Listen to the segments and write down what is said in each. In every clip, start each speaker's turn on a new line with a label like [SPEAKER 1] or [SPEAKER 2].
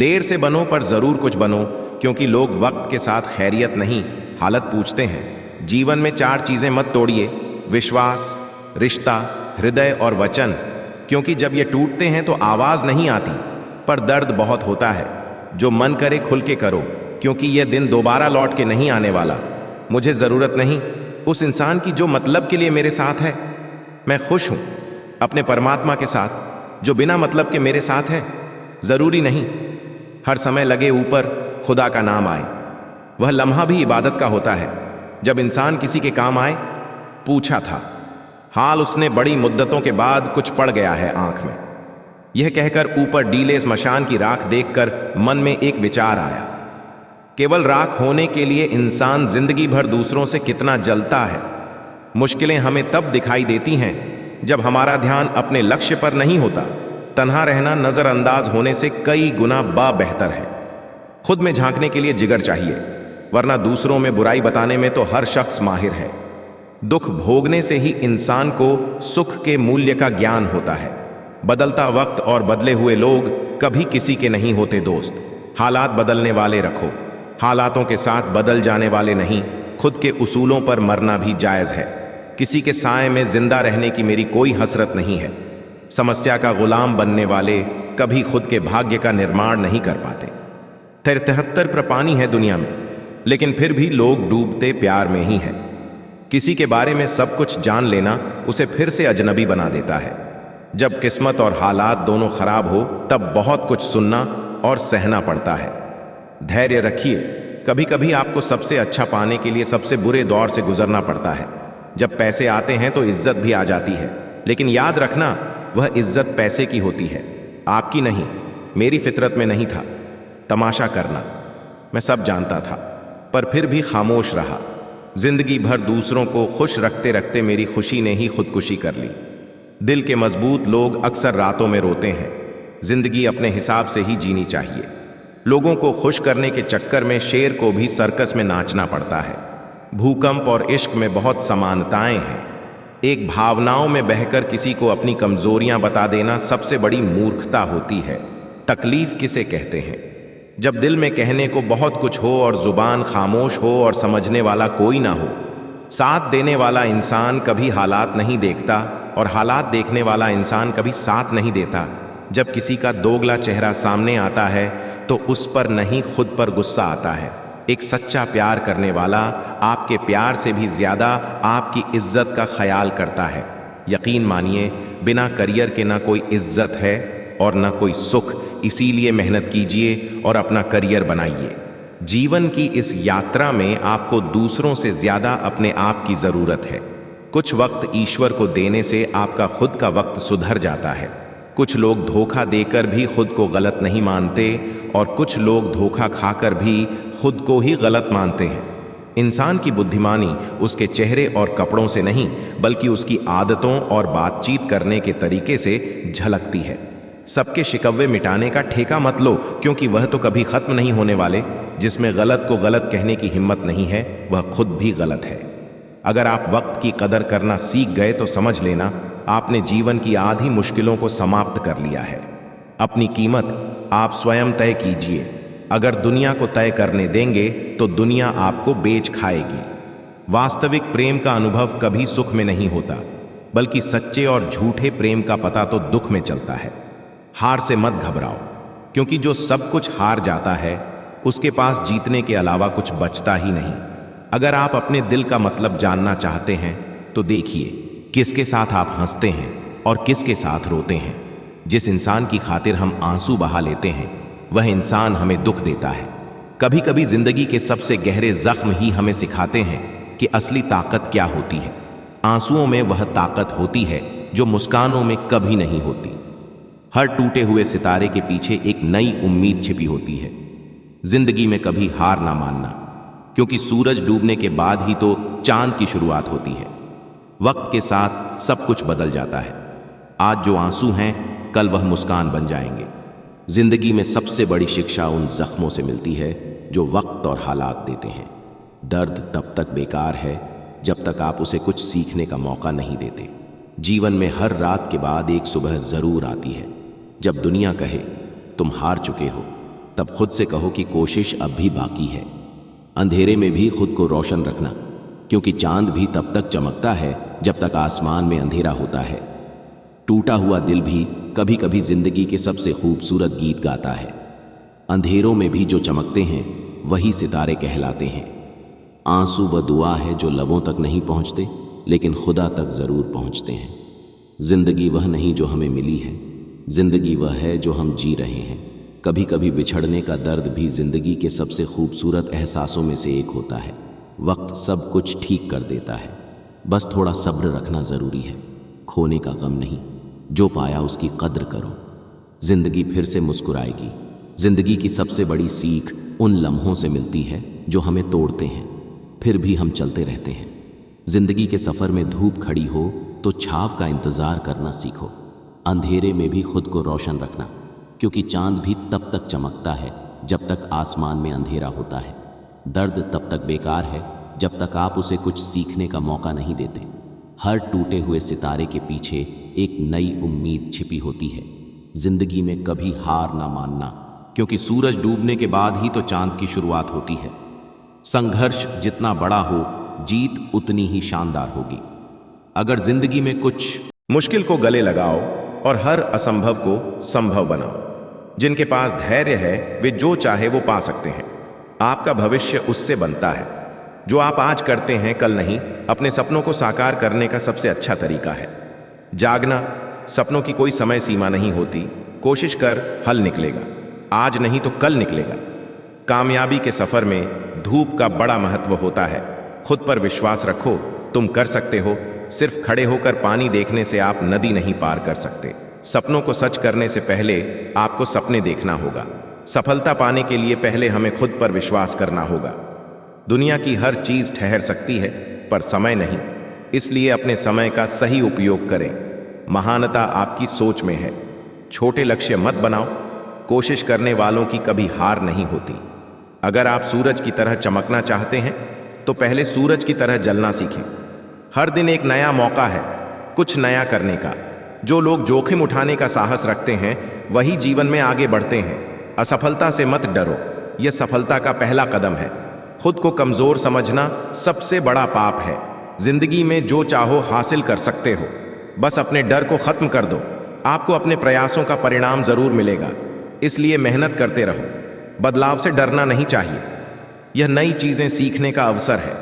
[SPEAKER 1] देर से बनो पर जरूर कुछ बनो, क्योंकि लोग वक्त के साथ खैरियत नहीं हालत पूछते हैं। जीवन में 4 चीजें मत तोड़िए, विश्वास, रिश्ता, हृदय और वचन, क्योंकि जब ये टूटते हैं तो आवाज नहीं आती पर दर्द बहुत होता है। जो मन करे खुल के करो, क्योंकि यह दिन दोबारा लौट के नहीं आने वाला। मुझे जरूरत नहीं उस इंसान की जो मतलब के लिए मेरे साथ है। मैं खुश हूं अपने परमात्मा के साथ जो बिना मतलब के मेरे साथ है। जरूरी नहीं हर समय लगे ऊपर खुदा का नाम आए। वह लम्हा भी इबादत का होता है जब इंसान किसी के काम आए। पूछा था हाल उसने बड़ी मुद्दतों के बाद कुछ पड़ गया है आंख में। यह कहकर ऊपर डीले स्मशान की राख देखकर मन में एक विचार आया। केवल राख होने के लिए इंसान जिंदगी भर दूसरों से कितना जलता है। मुश्किलें हमें तब दिखाई देती हैं जब हमारा ध्यान अपने लक्ष्य पर नहीं होता। तन्हा रहना नजरअंदाज होने से कई गुना बेहतर है। खुद में झांकने के लिए जिगर चाहिए, वरना दूसरों में बुराई बताने में तो हर शख्स माहिर है। दुख भोगने से ही इंसान को सुख के मूल्य का ज्ञान होता है। बदलता वक्त और बदले हुए लोग कभी किसी के नहीं होते दोस्त। हालात बदलने वाले रखो, हालातों के साथ बदल जाने वाले नहीं। खुद के उसूलों पर मरना भी जायज है। किसी के साए में जिंदा रहने की मेरी कोई हसरत नहीं है। समस्या का गुलाम बनने वाले कभी खुद के भाग्य का निर्माण नहीं कर पाते। 73 पानी है दुनिया में, लेकिन फिर भी लोग डूबते प्यार में ही हैं। किसी के बारे में सब कुछ जान लेना उसे फिर से अजनबी बना देता है। जब किस्मत और हालात दोनों खराब हो तब बहुत कुछ सुनना और सहना पड़ता है। धैर्य रखिए, कभी कभी आपको सबसे अच्छा पाने के लिए सबसे बुरे दौर से गुजरना पड़ता है। जब पैसे आते हैं तो इज्जत भी आ जाती है, लेकिन याद रखना वह इज्जत पैसे की होती है, आपकी नहीं। मेरी फितरत में नहीं था तमाशा करना। मैं सब जानता था पर फिर भी खामोश रहा। जिंदगी भर दूसरों को खुश रखते रखते मेरी खुशी ने ही खुदकुशी कर ली। दिल के मजबूत लोग अक्सर रातों में रोते हैं। जिंदगी अपने हिसाब से ही जीनी चाहिए। लोगों को खुश करने के चक्कर में शेर को भी सर्कस में नाचना पड़ता है। भूकंप और इश्क में बहुत समानताएं हैं। एक भावनाओं में बहकर किसी को अपनी कमजोरियां बता देना सबसे बड़ी मूर्खता होती है। तकलीफ किसे कहते हैं? जब दिल में कहने को बहुत कुछ हो और जुबान खामोश हो और समझने वाला कोई ना हो। साथ देने वाला इंसान कभी हालात नहीं देखता और हालात देखने वाला इंसान कभी साथ नहीं देता। जब किसी का दोगला चेहरा सामने आता है तो उस पर नहीं खुद पर गुस्सा आता है। एक सच्चा प्यार करने वाला आपके प्यार से भी ज्यादा आपकी इज्जत का ख्याल करता है। यकीन मानिए, बिना करियर के ना कोई इज्जत है और ना कोई सुख। इसीलिए मेहनत कीजिए और अपना करियर बनाइए। जीवन की इस यात्रा में आपको दूसरों से ज्यादा अपने आप की जरूरत है। कुछ वक्त ईश्वर को देने से आपका खुद का वक्त सुधर जाता है। कुछ लोग धोखा देकर भी खुद को गलत नहीं मानते और कुछ लोग धोखा खाकर भी खुद को ही गलत मानते हैं। इंसान की बुद्धिमानी उसके चेहरे और कपड़ों से नहीं, बल्कि उसकी आदतों और बातचीत करने के तरीके से झलकती है। सबके शिकवे मिटाने का ठेका मत लो, क्योंकि वह तो कभी खत्म नहीं होने वाले। जिसमें गलत को गलत कहने की हिम्मत नहीं है, वह खुद भी गलत है। अगर आप वक्त की कदर करना सीख गए तो समझ लेना आपने जीवन की आधी मुश्किलों को समाप्त कर लिया है। अपनी कीमत आप स्वयं तय कीजिए। अगर दुनिया को तय करने देंगे तो दुनिया आपको बेच खाएगी। वास्तविक प्रेम का अनुभव कभी सुख में नहीं होता, बल्कि सच्चे और झूठे प्रेम का पता तो दुख में चलता है। हार से मत घबराओ, क्योंकि जो सब कुछ हार जाता है उसके पास जीतने के अलावा कुछ बचता ही नहीं। अगर आप अपने दिल का मतलब जानना चाहते हैं तो देखिए किसके साथ आप हंसते हैं और किसके साथ रोते हैं। जिस इंसान की खातिर हम आंसू बहा लेते हैं वह इंसान हमें दुख देता है। कभी कभी जिंदगी के सबसे गहरे जख्म ही हमें सिखाते हैं कि असली ताकत क्या होती है। आंसुओं में वह ताकत होती है जो मुस्कानों में कभी नहीं होती। हर टूटे हुए सितारे के पीछे एक नई उम्मीद छिपी होती है। जिंदगी में कभी हार ना मानना, क्योंकि सूरज डूबने के बाद ही तो चांद की शुरुआत होती है। वक्त के साथ सब कुछ बदल जाता है। आज जो आंसू हैं कल वह मुस्कान बन जाएंगे। जिंदगी में सबसे बड़ी शिक्षा उन जख्मों से मिलती है जो वक्त और हालात देते हैं। दर्द तब तक बेकार है जब तक आप उसे कुछ सीखने का मौका नहीं देते। जीवन में हर रात के बाद एक सुबह जरूर आती है जब दुनिया कहे तुम हार चुके हो,
[SPEAKER 2] तब खुद से कहो कि कोशिश अब भी बाकी है। अंधेरे में भी खुद को रोशन रखना, क्योंकि चांद भी तब तक चमकता है जब तक आसमान में अंधेरा होता है। टूटा हुआ दिल भी कभी कभी जिंदगी के सबसे खूबसूरत गीत गाता है। अंधेरों में भी जो चमकते हैं वही सितारे कहलाते हैं। आंसू व दुआ है जो लबों तक नहीं पहुंचते, लेकिन खुदा तक जरूर पहुंचते हैं। जिंदगी वह नहीं जो हमें मिली है, जिंदगी वह है जो हम जी रहे हैं। कभी कभी बिछड़ने का दर्द भी जिंदगी के सबसे खूबसूरत एहसासों में से एक होता है। वक्त सब कुछ ठीक कर देता है, बस थोड़ा सब्र रखना ज़रूरी है। खोने का गम नहीं, जो पाया उसकी कद्र करो। जिंदगी फिर से मुस्कुराएगी। जिंदगी की सबसे बड़ी सीख उन लम्हों से मिलती है जो हमें तोड़ते हैं, फिर भी हम चलते रहते हैं। जिंदगी के सफ़र में धूप खड़ी हो तो छाव का इंतज़ार करना सीखो। अंधेरे में भी खुद को रोशन रखना, क्योंकि चांद भी तब तक चमकता है जब तक आसमान में अंधेरा होता है। दर्द तब तक बेकार है जब तक आप उसे कुछ सीखने का मौका नहीं देते। हर टूटे हुए सितारे के पीछे एक नई उम्मीद छिपी होती है। जिंदगी में कभी हार ना मानना, क्योंकि सूरज डूबने के बाद ही तो चांद की शुरुआत होती है। संघर्ष जितना बड़ा हो, जीत उतनी ही शानदार होगी। अगर जिंदगी में कुछ
[SPEAKER 1] मुश्किल को गले लगाओ और हर असंभव को संभव बनाओ। जिनके पास धैर्य है वे जो चाहे वो पा सकते हैं। आपका भविष्य उससे बनता है। जो आप आज करते हैं कल नहीं, अपने सपनों को साकार करने का सबसे अच्छा तरीका है। जागना, सपनों की कोई समय सीमा नहीं होती। कोशिश कर, हल निकलेगा। आज नहीं तो कल निकलेगा। कामयाबी के सफर में धूप का बड़ा महत्व होता है। खुद पर विश्वास रखो, तुम कर सकते हो। सिर्फ खड़े होकर पानी देखने से आप नदी नहीं पार कर सकते। सपनों को सच करने से पहले आपको सपने देखना होगा। सफलता पाने के लिए पहले हमें खुद पर विश्वास करना होगा। दुनिया की हर चीज ठहर सकती है, पर समय नहीं। इसलिए अपने समय का सही उपयोग करें। महानता आपकी सोच में है। छोटे लक्ष्य मत बनाओ। कोशिश करने वालों की कभी हार नहीं होती। अगर आप सूरज की तरह चमकना चाहते हैं तो पहले सूरज की तरह जलना सीखें। हर दिन एक नया मौका है कुछ नया करने का। जो लोग जोखिम उठाने का साहस रखते हैं वही जीवन में आगे बढ़ते हैं। असफलता से मत डरो, यह सफलता का पहला कदम है। खुद को कमजोर समझना सबसे बड़ा पाप है। जिंदगी में जो चाहो हासिल कर सकते हो, बस अपने डर को खत्म कर दो। आपको अपने प्रयासों का परिणाम जरूर मिलेगा, इसलिए मेहनत करते रहो। बदलाव से डरना नहीं चाहिए। यह नई चीजें सीखने का अवसर है।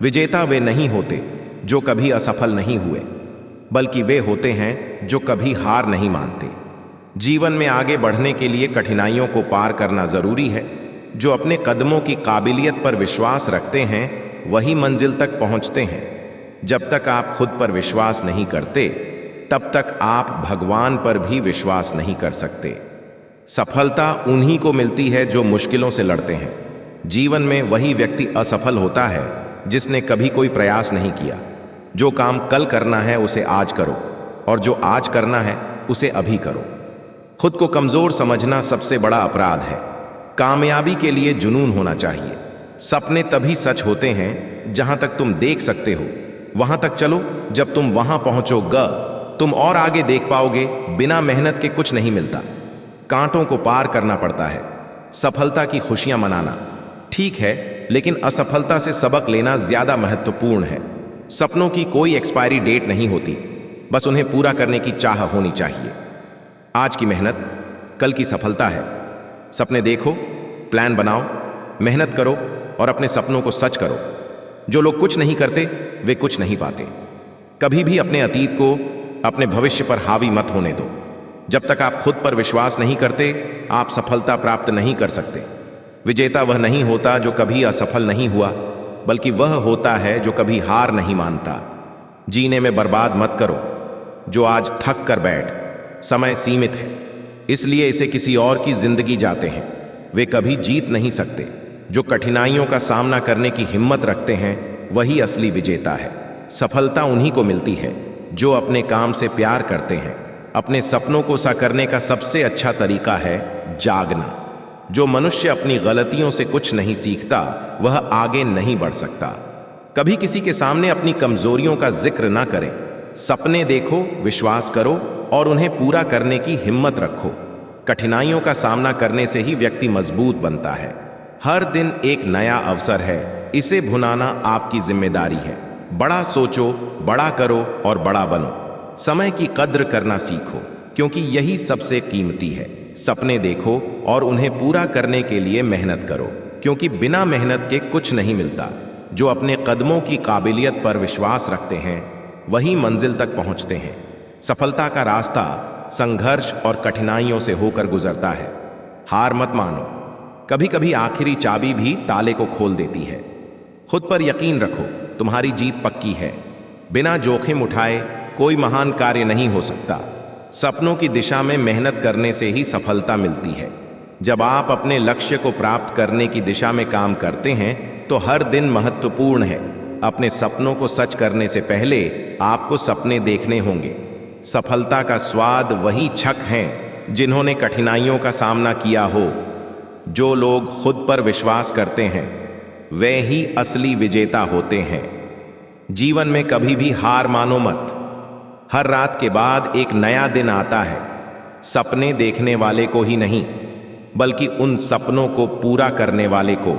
[SPEAKER 1] विजेता वे नहीं होते जो कभी असफल नहीं हुए, बल्कि वे होते हैं जो कभी हार नहीं मानते। जीवन में आगे बढ़ने के लिए कठिनाइयों को पार करना जरूरी है। जो अपने कदमों की काबिलियत पर विश्वास रखते हैं वही मंजिल तक पहुंचते हैं। जब तक आप खुद पर विश्वास नहीं करते तब तक आप भगवान पर भी विश्वास नहीं कर सकते। सफलता उन्हीं को मिलती है जो मुश्किलों से लड़ते हैं। जीवन में वही व्यक्ति असफल होता है जिसने कभी कोई प्रयास नहीं किया। जो काम कल करना है उसे आज करो, और जो आज करना है उसे अभी करो। खुद को कमजोर समझना सबसे बड़ा अपराध है। कामयाबी के लिए जुनून होना चाहिए। सपने तभी सच होते हैं जहां तक तुम देख सकते हो। वहां तक चलो, जब तुम वहां पहुंचोगे तुम और आगे देख पाओगे। बिना मेहनत के कुछ नहीं मिलता। कांटों को पार करना पड़ता है। सफलता की खुशियां मनाना ठीक है, लेकिन असफलता से सबक लेना ज्यादा महत्वपूर्ण है। सपनों की कोई एक्सपायरी डेट नहीं होती, बस उन्हें पूरा करने की चाह होनी चाहिए। आज की मेहनत कल की सफलता है। सपने देखो, प्लान बनाओ, मेहनत करो और अपने सपनों को सच करो। जो लोग कुछ नहीं करते वे कुछ नहीं पाते। कभी भी अपने अतीत को अपने भविष्य पर हावी मत होने दो। जब तक आप खुद पर विश्वास नहीं करते, आप सफलता प्राप्त नहीं कर सकते। विजेता वह नहीं होता जो कभी असफल नहीं हुआ, बल्कि वह होता है जो कभी हार नहीं मानता। जीने में बर्बाद मत करो जो आज थक कर बैठ। समय सीमित है, इसलिए इसे किसी और की जिंदगी जाते हैं। वे कभी जीत नहीं सकते। जो कठिनाइयों का सामना करने की हिम्मत रखते हैं वही असली विजेता है। सफलता उन्हीं को मिलती है जो अपने काम से प्यार करते हैं। अपने सपनों को साकारने का सबसे अच्छा तरीका है जागना। जो मनुष्य अपनी गलतियों से कुछ नहीं सीखता वह आगे नहीं बढ़ सकता। कभी किसी के सामने अपनी कमजोरियों का जिक्र ना करें। सपने देखो, विश्वास करो और उन्हें पूरा करने की हिम्मत रखो। कठिनाइयों का सामना करने से ही व्यक्ति मजबूत बनता है। हर दिन एक नया अवसर है, इसे भुनाना आपकी जिम्मेदारी है। बड़ा सोचो, बड़ा करो और बड़ा बनो। समय की कद्र करना सीखो, क्योंकि यही सबसे कीमती है। सपने देखो और उन्हें पूरा करने के लिए मेहनत करो, क्योंकि बिना मेहनत के कुछ नहीं मिलता। जो अपने कदमों की काबिलियत पर विश्वास रखते हैं वही मंजिल तक पहुंचते हैं। सफलता का रास्ता संघर्ष और कठिनाइयों से होकर गुजरता है। हार मत मानो, कभी कभी आखिरी चाबी भी ताले को खोल देती है। खुद पर यकीन रखो, तुम्हारी जीत पक्की है। बिना जोखिम उठाए कोई महान कार्य नहीं हो सकता। सपनों की दिशा में मेहनत करने से ही सफलता मिलती है। जब आप अपने लक्ष्य को प्राप्त करने की दिशा में काम करते हैं तो हर दिन महत्वपूर्ण है। अपने सपनों को सच करने से पहले आपको सपने देखने होंगे। सफलता का स्वाद वही छक हैं जिन्होंने कठिनाइयों का सामना किया हो। जो लोग खुद पर विश्वास करते हैं वे ही असली विजेता होते हैं। जीवन में कभी भी हार मानो मत। हर रात के बाद एक नया दिन आता है, सपने देखने वाले को ही नहीं बल्कि उन सपनों को पूरा करने वाले को।